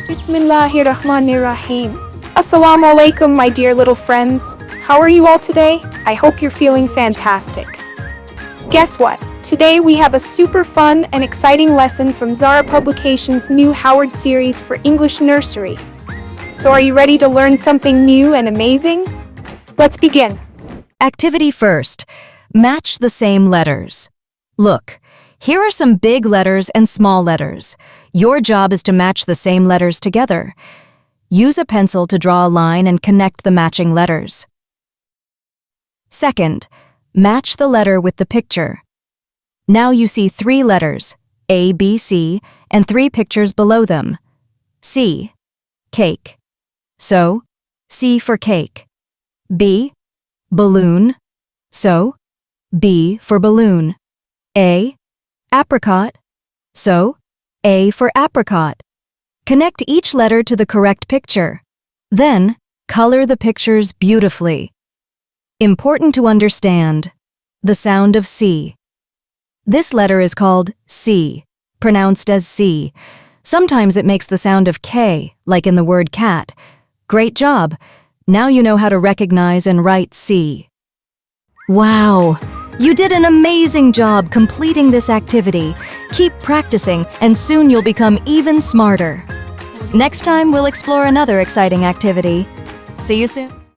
Bismillahirrahmanirrahim. Assalamu alaikum, my dear little friends. How are you all today? I hope you're feeling fantastic. Guess what? Today we have a super fun and exciting lesson from Zara Publications' new Howard series for English Nursery. So are you ready to learn something new and amazing? Let's begin. Activity first. Match the same letters. Look, here are some big letters and small letters. Your job is to match the same letters together. Use a pencil to draw a line and connect the matching letters. Second, match the letter with the picture. Now you see 3 letters, A, B, C, and 3 pictures below them. C, cake. So, C for cake. B, balloon. So, B for balloon. A, apricot. So, A for apricot. Connect each letter to the correct picture. Then, color the pictures beautifully. Important to understand: the sound of C. This letter is called C, pronounced as C. Sometimes it makes the sound of K, like in the word cat. Great job! Now you know how to recognize and write C. Wow! You did an amazing job completing this activity. Keep practicing, and soon you'll become even smarter. Next time, we'll explore another exciting activity. See you soon.